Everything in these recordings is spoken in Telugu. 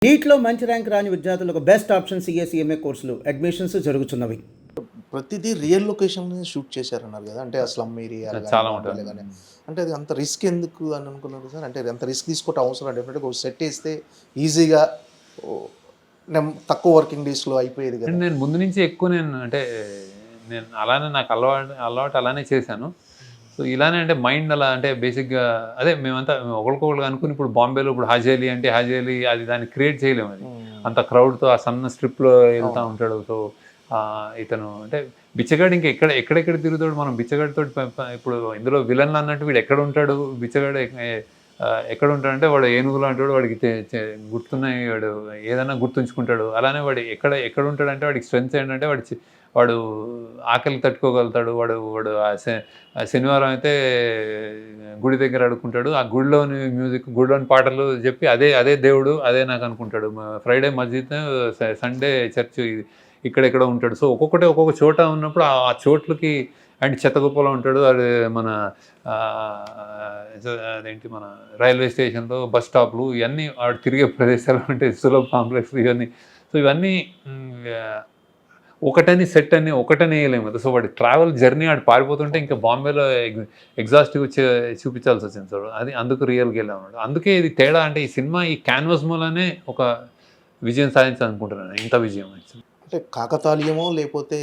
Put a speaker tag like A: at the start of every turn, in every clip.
A: నీట్లో మంచి ర్యాంక్ రాని విద్యార్థులకు బెస్ట్ ఆప్షన్ సీఏ కోర్సులు అడ్మిషన్స్ జరుగుతున్నవి.
B: ప్రతిదీ రియల్ లొకేషన్ షూట్ చేశారన్నారు కదా! అంటే ఆ స్లమ్ ఏరియాలు గాని,
C: చాలా
B: బాంబేలో
C: ఉంటుంది.
B: గాని. అంటే అది అంత రిస్క్ ఎందుకు అని అనుకున్నారు సార్? అంటే అంత రిస్క్ తీసుకోవటం అవసరం డెఫినెట్‌గా ఒక సెట్ ఏస్తే ఈజీగా ఓహ్, తక్కువ వర్కింగ్ డేస్‌లో అయిపోయేది
C: అంటే
B: కదా!
C: నేను ముందు నుంచి ఎక్కువ నేను అలానే నాకు అలవాటు అలానే చేశాను. సో, ఇలానే అంటే మైండ్ అలా అంటే బేసిక్‌గా అదే మేమంతా ఒకళ్ళకొకళ్ళు అనుకుని ఇప్పుడు బాంబేలో ఇప్పుడు హాజీ అంటే హాజీ అలీ అది దాన్ని క్రియేట్ చేయలేము అది.
B: హ్మ్.
C: అంత క్రౌడ్‌తో ఆ సన్న స్ట్రిప్‌లో ఎళ్తా
B: అవును.
C: ఉంటాడు. సో, ఇతను అంటే బిచ్చగాడు ఇంకా ఎక్కడెక్కడ తిరుగుతాడు మనం బిచ్చగాడితోటి ఇప్పుడు ఇందులో విలన్లు అన్నట్టు వీడు ఎక్కడుంటాడు బిచ్చగాడు ఎక్కడుంటాడంటే వాడు ఏనుగులో అంటాడు వాడికి గుర్తున్నాయి వాడు ఏదైనా గుర్తుంచుకుంటాడు. అలానే వాడు ఎక్కడుంటాడంటే వాడికి స్ట్రెంగ్త్ ఏంటంటే వాడు ఆకలి తట్టుకోగలుగుతాడు. వాడు వాడు శనివారం అయితే గుడి దగ్గర అడుక్కుంటాడు. ఆ గుడిలోని మ్యూజిక్, గుడిలోని పాటలు చెప్పి అదే దేవుడు అదే నాకు అనుకుంటాడు. ఫ్రైడే మస్జిద్, సండే చర్చ్ ఇక్కడెక్కడో ఉంటాడు. సో, ఒక్కొక్క చోట ఉన్నప్పుడు ఆ చోట్లకి అండ్ చెత్తకుప్పలో ఉంటాడు. అది మన అదేంటి మన రైల్వే స్టేషన్‌లో, బస్ స్టాప్‌లు ఇయన్నీ ఆడు తిరిగే ప్రదేశాలు ఉంటాయి. సులభ్ కాంప్లెక్స్ ఇవన్నీ. సో, ఇవన్నీ ఒకటని వేయలేము కదా! సో, వాడి ట్రావెల్ జర్నీ ఆడు పారిపోతుంటే ఇంకా బాంబేలో ఎగ్జాస్టివ్‌గా చూపించాల్సొచ్చింది. సో, అది అందుకు రియల్‌గా వెళ్ళామన్నమాట. అందుకే ఇది తేడా అంటే ఈ సినిమా ఈ క్యాన్వాస్ మూలనే ఒక విజయం సాధించాలనుకుంటున్నాను. ఇంత విజయం యాక్చువల్లీ.
B: అంటే కాకతాళీయమో లేపోతే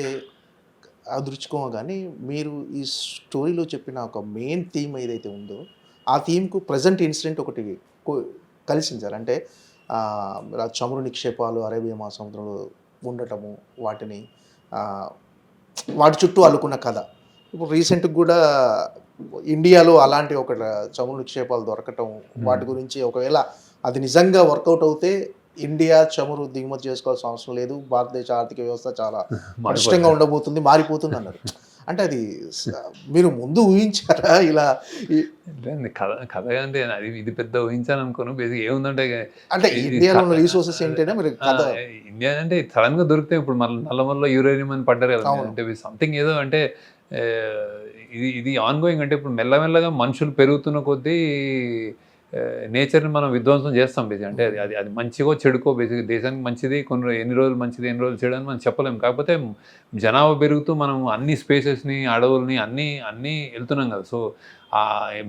B: అదృష్టమో గానీ, మీరు ఈ స్టోరీలో చెప్పిన ఒక మెయిన్ థీమ్ ఏదైతే ఉందో, ఆ థీమ్‌కు ప్రెజెంట్ ఇన్సిడెంట్ ఒకటి కొ కలిసింది సార్. అంటే చమురు నిక్షేపాలు అరేబియా మహాసముద్రంలో ఉండటము, వాటిని ఆహ్, వాటి చుట్టూ అల్లుకున్న కథ. ఇప్పుడు రీసెంట్‌గా గూడా ఇండియాలో అలాంటి ఒక చమురు నిక్షేపాలు దొరకటం, వాటి గురించి ఒకవేళ అది నిజంగా వర్కౌట్ అవుతే ఇండియా చమురు దిగుమతి చేసుకోవాల్సిన అవసరం లేదు. భారతదేశ ఆర్థిక వ్యవస్థ చాలా పటిష్టంగా ఉండబోతుంది, మారిపోతుందన్నారు. అంటే అది మీరు ముందు ఊహించారా ఇలా? ఈ
C: లేదండి. కథ అంటే ఇది పెద్ద ఊహించాననుకోను. బేసిక్‌గా ఏముందంటే
B: అంటే
C: ఇది
B: ఇండియాలో ఉన్న రిసోర్సెస్ ఏంటంటే మీరు కథ
C: ఇండియా అంటే సడెన్‌గా దొరికితే ఇప్పుడు నల్లమలలో యూరేనియం అని పడ్డారు కదా!
B: అవును.
C: అంటే సంథింగ్ ఏదో అంటే ఇది ఆన్‌గోయింగ్ అంటే ఇప్పుడు మెల్లమెల్లగా మనుషులు పెరుగుతున్న కొద్దీ నేచర్‌ని మనం విధ్వంసం చేస్తాం బేసిక్‌గా. అంటే అది అది అది మంచిగో, చెడుకో బేసిక్‌గా దేశానికి మంచిది ఎన్ని రోజులు మంచిది, ఎన్ని రోజులు చెడు అని మనం చెప్పలేము. కాకపోతే జనాభా పెరుగుతూ మనం అన్ని స్పేసెస్‌ని, అడవుల్ని అన్నీ ఎళ్తున్నాం కదా! సో,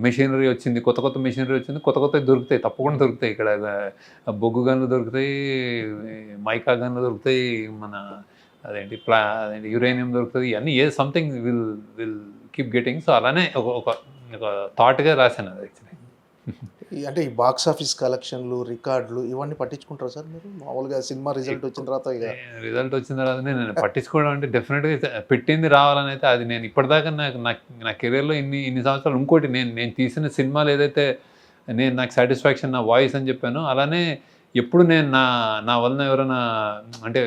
C: మెషినరీ వచ్చింది. కొత్త మెషినరీ వచ్చింది. కొత్తవి దొరుకుతాయి. తప్పకుండా దొరుకుతాయి. ఇక్కడ బొగ్గు గనులు దొరుకుతాయి, మైకా గనులు దొరుకుతాయి, మన అదేంటి యురేనియం దొరుకుతది. ఇయన్నీ something will keep getting. So, అలానే ఒక థాట్‌గా రాశాను అది యాక్చువల్లీ.
B: అంటే ఈ బాక్స్ ఆఫీస్ కలెక్షన్‌లు, రికార్డులు ఇవన్నీ పట్టించుకుంటారా సార్ మీరు? మామూలుగా సినిమా రిజల్ట్ వచ్చిన తర్వాత
C: రిజల్ట్ వచ్చిన తర్వాత నేను పట్టించుకోవడం అంటే డెఫినిట్‌గా పెట్టింది రావాలనైతే అది నేను ఇప్పటిదాకా నా కెరియర్‌లో ఇన్ని సంవత్సరాలు ఇంకోటి నేను తీసిన సినిమాలు ఏదైతే నాకు సాటిస్ఫాక్షన్ నా వాయిస్ అని చెప్పానో అలానే ఎప్పుడు నేను నా నా వలన ఎవరైనా అంటే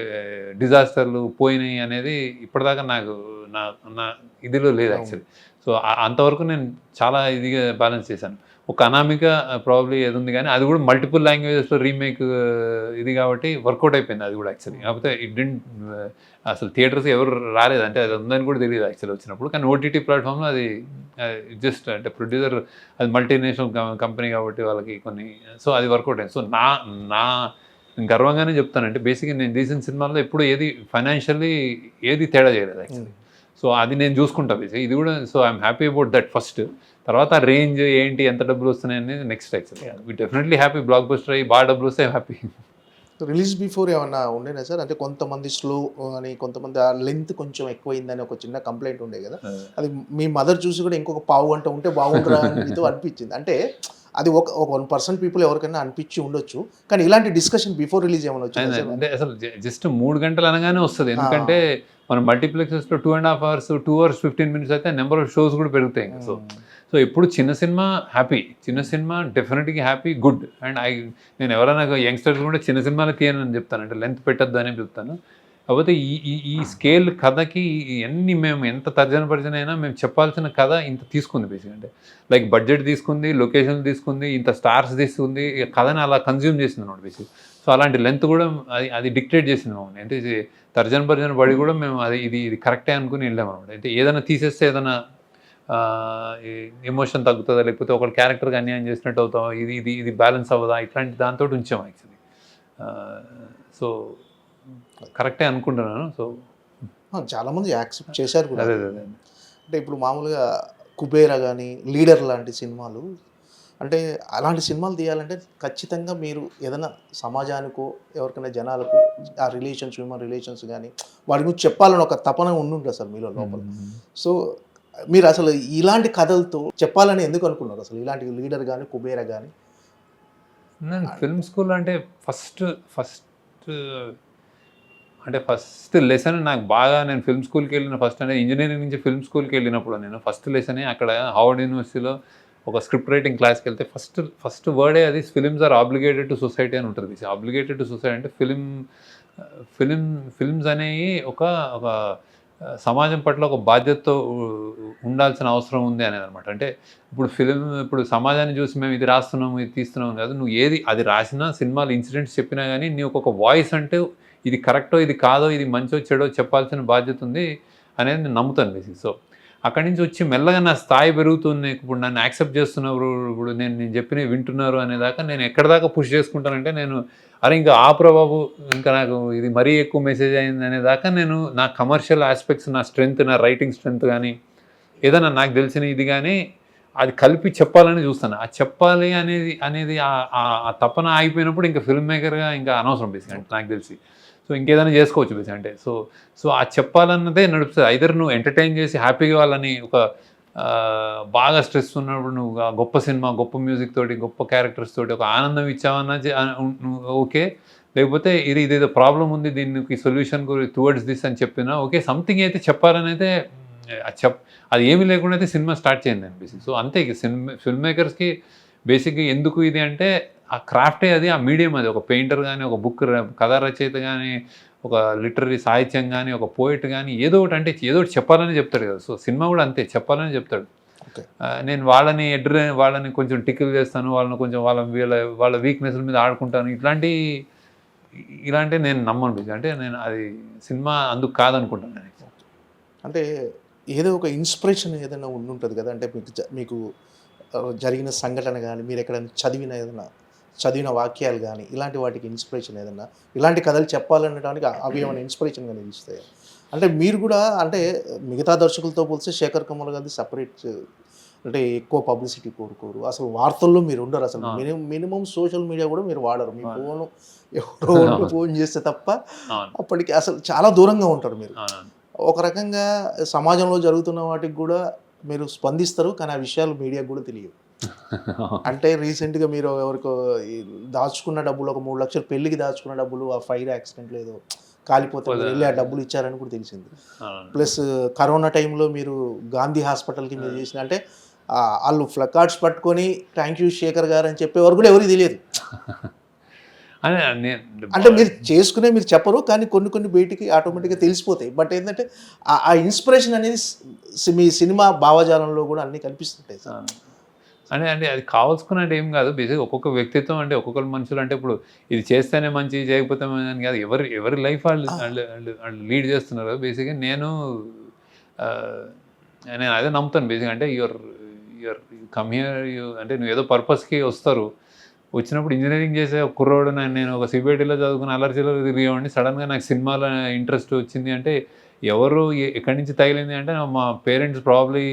C: డిజాస్టర్‌లు పోయినాయి అనేది ఇప్పటిదాకా నాకు నా నా ఇదిలో లేదు యాక్చువల్లీ. సో, అంతవరకు నేను చాలా ఇదిగా బ్యాలెన్స్ చేశాను. ఒక అనామిక ప్రాబబ్లీ ఏదుంది గానీ, అది గూడా మల్టిపుల్ లాంగ్వేజెస్‌లో రీమేక్ ఇది గాబట్టి వర్కౌట్ అయిపోయింది అది గూడా యాక్చువల్లీ. కాకపోతే ఇట్ డిడ్ంట్ అసలు థియేటర్స్ ఎవరు రాలేదు. అంటే అది ఉందని గూడా తెలీదు యాక్చువల్లీ వచ్చినప్పుడు. కానీ ఓటీటీ ప్లాట్‌ఫామ్‌లో అది జస్ట్ అంటే ప్రొడ్యూసర్ అది మల్టీనేషనల్ కంపెనీ గాబట్టి వాళ్ళకి కొన్ని సో, అది వర్కౌట్ అయింది. సో, నా నా గర్వంగానే జెప్తాను. అంటే బేసిక్‌గా నేను తీసిన సినిమాల్లో ఎప్పుడు ఏది ఫైనాన్షియల్లీ ఏది తేడా చేయలేదు యాక్చువల్లీ. సో, అది నేను జూసుకుంటా బేసిక్‌గా. ఇది గూడా so, I'm happy about that first. తర్వాత రేంజ్ ఏంటి, ఎంత డబ్బులొస్తున్నాయనేది next actually. We definitely happy blockbuster అయ్యి బాగా డబ్బులొస్తే హ్యాపీ.
B: రిలీజ్ బిఫోర్ ఏమన్నా ఉండేనా సార్? అంటే కొంతమంది స్లో అని, కొంతమంది ఆ లెంత్ కొంచెం ఎక్కువయిందని ఒక చిన్న కంప్లెయింట్ ఉండే గదా! అది మీ మదర్ చూసి కూడా ఇంకొక పావు గంట ఉంటే బాగుండురా అని మీతో అనిపించింది. అంటే అది ఒక 1% పీపుల్ ఎవరికైనా అనిపించి ఉండొచ్చు. కానీ ఇలాంటి డిస్కషన్ బిఫోర్ రిలీజ్ ఏమైనా వచ్చిందా సార్?
C: అంటే అసలు జస్ట్ 3 గంటలు అనగానే వస్తది.
B: ఆ!
C: ఎందుకంటే మనం మల్టీప్లెక్సెస్‌లో 2½ అవర్స్, 2 అవర్స్ 15 మినిట్స్ అయితే నంబర్ ఆఫ్ షోస్ గూడా పెరుగుతాయి ఇంక. సో, ఎప్పుడు చిన్న సినిమా హ్యాపీ. చిన్న సినిమా డెఫినిట్‌గా హ్యాపీ, గుడ్. అండ్ నేను ఎవరైనా యంగ్‌స్టర్స్ కూడా చిన్న సినిమాలే తీయనని చెప్తాను. అంటే లెంత్ పెట్టొద్దు అని చెప్తాను. కాకపోతే ఈ స్కేల్ కథకి ఇయన్నీ మేము ఎంత తర్జన భర్జన అయినా మేము చెప్పాల్సిన కథ ఇంత తీసుకుంది బేసిక్‌గా. అంటే లైక్ బడ్జెట్ తీసుకుంది, లొకేషన్‌లు తీసుకుంది, ఇంత స్టార్స్ తీసుకుంది. ఇక కథని అలా కన్జ్యూమ్ చేసిందన్నమాట బేసిక్‌గా. సో, అలాంటి లెంత్ కూడా అది డిక్టేట్ చేసింది మమ్మల్ని. అంటే ఇది తర్జన భర్జన పడి కూడా మేము ఇది కరెక్టే అనుకుని వెళ్ళామన్నమాట. అంటే ఏదైనా తీసేస్తే ఏదైనా ఎమోషన్ తగ్గుతదా? లేకపోతే ఒకళ్ళ క్యారెక్టర్‌కి అన్యాయం చేసినట్టు అవుతామా? ఇది బ్యాలెన్స్ అవ్వదా? ఇట్లాంటి దాంతోటి ఉంచాం యాక్చువల్లీ. సో కరెక్టే అనుకుంటున్నాను. సో
B: చాలామంది యాక్సెప్ట్ చేశారు కూడా.
C: అదే అదే
B: అంటే ఇప్పుడు మామూలుగా కుబేరా కానీ, లీడర్ లాంటి సినిమాలు, అంటే అలాంటి సినిమాలు తీయాలంటే ఖచ్చితంగా మీరు ఏదైనా సమాజానికో, ఎవరికైనా జనాలకు ఆ రిలేషన్స్, హ్యూమన్ రిలేషన్స్ కానీ వాటి గురించి చెప్పాలని ఒక తపన ఉండుంటుంది సార్ మీలో లోపల. సో మీరు అసలు ఇలాంటి కథలతో చెప్పాలని ఎందుకు అనుకున్నారు అసలు? ఇలాంటి లీడర్ కానీ, కుబేరా కానీ.
C: నేను ఫిల్మ్ స్కూల్ అంటే ఫస్ట్ లెసన్ నాకు బాగా, నేను ఫిల్మ్ స్కూల్కి వెళ్ళిన ఫస్ట్ అంటే ఇంజనీరింగ్ నుంచి ఫిల్మ్ స్కూల్కి వెళ్ళినప్పుడు నేను ఫస్ట్ లెసనే అక్కడ హార్వర్డ్ యూనివర్సిటీలో ఒక స్క్రిప్ట్ రైటింగ్ క్లాస్కి వెళ్తే ఫస్ట్ వర్డే అది films are obligated to society అని ఉంటుంది. ఆబ్లిగేటెడ్ టు సొసైటీ అంటే ఫిల్మ్స్ అనేవి ఒక సమాజం పట్ల ఒక బాధ్యతతో ఉండాల్సిన అవసరం ఉంది అనేది అనమాట. అంటే ఇప్పుడు సమాజాన్ని చూసి మేము ఇది రాస్తున్నాము, ఇది తీస్తున్నాము కాదు, నువ్వు ఏది అది రాసినా, సినిమాలు ఇన్సిడెంట్స్ చెప్పినా కానీ నీకు ఒక వాయిస్ అంటే ఇది కరెక్టో ఇది కాదో, ఇది మంచో చెడో చెప్పాల్సిన బాధ్యత ఉంది అనేది నేను నమ్ముతాను బేసిక్. సో అక్కడి నుంచి వచ్చి మెల్లగా నా స్థాయి పెరుగుతుంది. ఇప్పుడు నన్ను యాక్సెప్ట్ చేస్తున్నారు, ఇప్పుడు నేను చెప్పినవి వింటున్నారు అనేదాకా నేను ఎక్కడ దాకా పుష్ చేసుకుంటానంటే, నేను అరే ఇంకా ఆపురా బాబు, ఇంకా నాకు ఇది మరీ ఎక్కువ మెసేజ్ అయింది అనేదాకా నేను నా కమర్షియల్ ఆస్పెక్ట్స్, నా స్ట్రెంగ్త్, నా రైటింగ్ స్ట్రెంగ్త్ కానీ ఏదైనా నాకు తెలిసిన ఇది కానీ అది కలిపి చెప్పాలని చూస్తాను. ఆ చెప్పాలి అనేది ఆ తపన ఆగిపోయినప్పుడు ఇంకా ఫిల్మ్ మేకర్గా ఇంకా అనవసరం బేసిక్ అంటే నాకు తెలిసి. సో ఇంకేదైనా చేసుకోవచ్చు బేసిక్ అంటే. సో ఆ చెప్పాలన్నదే నడుపుతుంది. ఐదర్ నువ్వు ఎంటర్టైన్ చేసి హ్యాపీగా వాళ్ళని ఒక బాగా స్ట్రెస్ ఉన్నప్పుడు నువ్వు గొప్ప సినిమా, గొప్ప మ్యూజిక్ తోటి, గొప్ప క్యారెక్టర్స్ తోటి ఒక ఆనందం ఇచ్చావన్నా ఓకే, లేకపోతే ఇదేదో ప్రాబ్లం ఉంది, దీనికి సొల్యూషన్ టువర్డ్స్ దిస్ అని చెప్పినా ఓకే, సంథింగ్ అయితే చెప్పాలని అయితే అది ఏమీ లేకుండా అయితే సినిమా స్టార్ట్ చేయండి అనిపిస్తుంది. సో అంతే ఫిల్మ్ మేకర్స్కి బేసిక్గా ఎందుకు ఇది అంటే ఆ క్రాఫ్టే అది, ఆ మీడియం అది. ఒక పెయింటర్ కానీ, ఒక బుక్ కథా రచయిత కానీ, ఒక లిటరరీ సాహిత్యం కానీ, ఒక పోయిట్ కానీ ఏదో ఒకటి చెప్పాలని చెప్తాడు కదా. సో సినిమా కూడా అంతే, చెప్పాలని చెప్తాడు. నేను వాళ్ళని కొంచెం టికిల్ చేస్తాను, వాళ్ళని కొంచెం వాళ్ళ వీక్నెస్ల మీద ఆడుకుంటాను, ఇలాంటి నేను నమ్మను. అంటే నేను అది సినిమా అందుకు కాదనుకుంటాను నేను.
B: అంటే ఏదో ఒక ఇన్స్పిరేషన్ ఏదైనా ఉండుంటుంది కదా. అంటే మీకు జరిగిన సంఘటన కానీ, మీరు ఎక్కడైనా చదివిన వాక్యాలు కానీ, ఇలాంటి వాటికి ఇన్స్పిరేషన్ ఏదన్నా, ఇలాంటి కథలు చెప్పాలనడానికి అవి ఏమైనా ఇన్స్పిరేషన్గా నిలుస్తాయి. అంటే మీరు కూడా అంటే మిగతా దర్శకులతో పోలిస్తే శేఖర్ కమల్ గారిది సపరేట్, అంటే ఎక్కువ పబ్లిసిటీ కోరుకోరు, అసలు వార్తల్లో మీరు ఉండరు, అసలు మినిమం సోషల్ మీడియా కూడా మీరు వాడరు. మీ ఫోను ఎవరో ఫోన్ చేస్తే తప్ప అప్పటికి అసలు చాలా దూరంగా ఉంటారు మీరు. ఒక రకంగా సమాజంలో జరుగుతున్న వాటికి కూడా మీరు స్పందిస్తారు, కానీ ఆ విషయాలు మీడియాకు కూడా తెలియవు. అంటే రీసెంట్గా మీరు ఎవరికో దాచుకున్న డబ్బులు, ఒక 3 లక్షలు పెళ్ళికి దాచుకున్న డబ్బులు ఆ ఫైర్ యాక్సిడెంట్లో ఏదో కాలిపోతే వెళ్ళి ఆ డబ్బులు ఇచ్చారని కూడా తెలిసింది. ప్లస్ కరోనా టైంలో మీరు గాంధీ హాస్పిటల్కి మీరు చేసిన, అంటే వాళ్ళు ప్లకార్డ్స్ పట్టుకొని థ్యాంక్ యూ శేఖర్ గారు అని చెప్పేవారు కూడా ఎవరికి తెలియదు. అంటే మీరు చెప్పరు, కానీ కొన్ని బయటికి ఆటోమేటిక్గా తెలిసిపోతాయి. బట్ ఏంటంటే ఆ ఇన్స్పిరేషన్ అనేది మీ సినిమా భావజాలంలో కూడా అన్నీ కనిపిస్తుంటాయి సార్.
C: అంటే అది కావాల్సుకున్నట్టు ఏం కాదు. బేసిక్ ఒక్కొక్క వ్యక్తిత్వం, అంటే ఒక్కొక్కరు మనుషులు, అంటే ఇప్పుడు ఇది చేస్తేనే మంచి, చేయకపోతే అని కాదు. ఎవరి లైఫ్ వాళ్ళు లీడ్ చేస్తున్నారు. బేసిక్గా నేను అదే నమ్ముతాను బేసిక్గా. అంటే యువర్ కమ్ హియర్, అంటే నువ్వు ఏదో పర్పస్కి వస్తారు. వచ్చినప్పుడు ఇంజనీరింగ్ చేసే ఒక కుర్రోడు, నేను ఒక సిబిఐటీలో చదువుకుని అల్లర్చిలో తిరిగేవాడిని, సడన్గా నాకు సినిమాలో ఇంట్రెస్ట్ వచ్చింది అంటే ఎవరు ఎక్కడి నుంచి తగిలింది అంటే మా పేరెంట్స్ ప్రాబ్లీ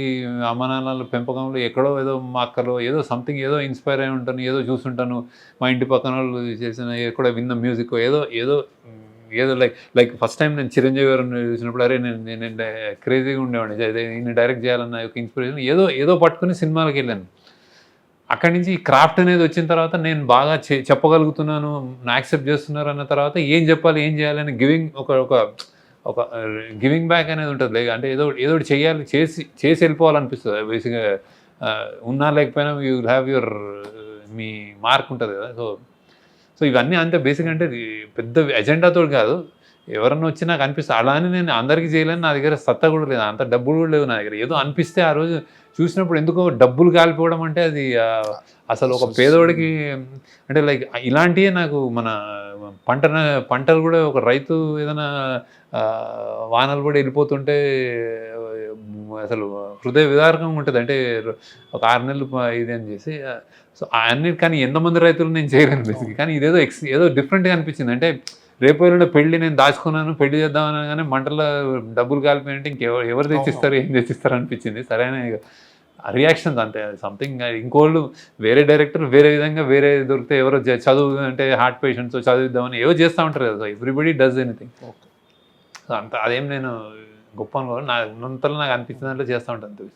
C: అమ్మ నాన్నల పెంపకంలో ఎక్కడో ఏదో మా అక్కలో ఏదో సంథింగ్ ఏదో ఇన్స్పైర్ అయి ఉంటాను, ఏదో చూస్తుంటాను, మా ఇంటి పక్కన వాళ్ళు చేసిన ఎక్కడో విన్న మ్యూజిక్ ఏదో లైక్ ఫస్ట్ టైం నేను చిరంజీవి గారిని చూసినప్పుడు అరే నేను క్రేజీగా ఉండేవాడిని, నేను డైరెక్ట్ చేయాలన్న ఒక ఇన్స్పిరేషన్ ఏదో పట్టుకుని సినిమాలకు వెళ్ళాను. అక్కడి నుంచి ఈ క్రాఫ్ట్ అనేది వచ్చిన తర్వాత నేను బాగా చెప్పగలుగుతున్నాను, యాక్సెప్ట్ చేస్తున్నారు అన్న తర్వాత ఏం చెప్పాలి, ఏం చేయాలని ఒక గివింగ్ బ్యాక్ అనేది ఉంటుంది. అంటే ఏదో చేయాలి, చేసి వెళ్ళిపోవాలనిపిస్తుంది బేసిక్గా. ఉన్నా లేకపోయినా యూ హ్యావ్ మీ మార్క్ ఉంటుంది కదా. సో ఇవన్నీ అంతే బేసిక్. అంటే పెద్ద ఎజెండాతో కాదు, ఎవరన్నా వచ్చి నాకు అనిపిస్తుంది. అలా అని నేను అందరికీ చేయలేని, నా దగ్గర సత్తా కూడా లేదు, అంత డబ్బులు కూడా లేవు నా దగ్గర. ఏదో అనిపిస్తే ఆ రోజు చూసినప్పుడు ఎందుకో డబ్బులు కాలిపోవడం అంటే అది అసలు ఒక పేదోడికి, అంటే లైక్ ఇలాంటివే నాకు మన పంటలు కూడా, ఒక రైతు ఏదైనా వానలు కూడా వెళ్ళిపోతుంటే అసలు హృదయ విదారకంగా ఉంటుంది. అంటే ఒక 6 నెలలు ఇది అని చేసి, సో అన్ని కానీ ఎంతమంది రైతులు నేను చేయలేను బేసిక్. కానీ ఇదేదో ఏదో డిఫరెంట్గా అనిపించింది. అంటే రేపు ఎల్లుండి పెళ్లి నేను దాచుకున్నాను, పెళ్లి చేద్దామని కానీ మంటల్లో డబ్బులు కాలిపోయాయంటే ఎవరు తెచ్చిస్తారు, ఏం తెచ్చిస్తారు అనిపించింది. సరైన రియాక్షన్స్ అంతే, సంథింగ్. ఇంకోళ్ళు వేరే డైరెక్టర్ వేరే విధంగా వేరే దొరికితే ఎవరో చదువు అంటే హార్ట్ పేషెంట్స్ చదివిద్దామని ఏవో చేస్తూ ఉంటారు కదా. So everybody does anything.
B: Okay.
C: So అంత అదేం నేను గొప్ప అనుకోవాలి, నాకు ఉన్నంతలో నాకు అనిపించిన దాంట్లో చేస్తూ ఉంటాను అంతే.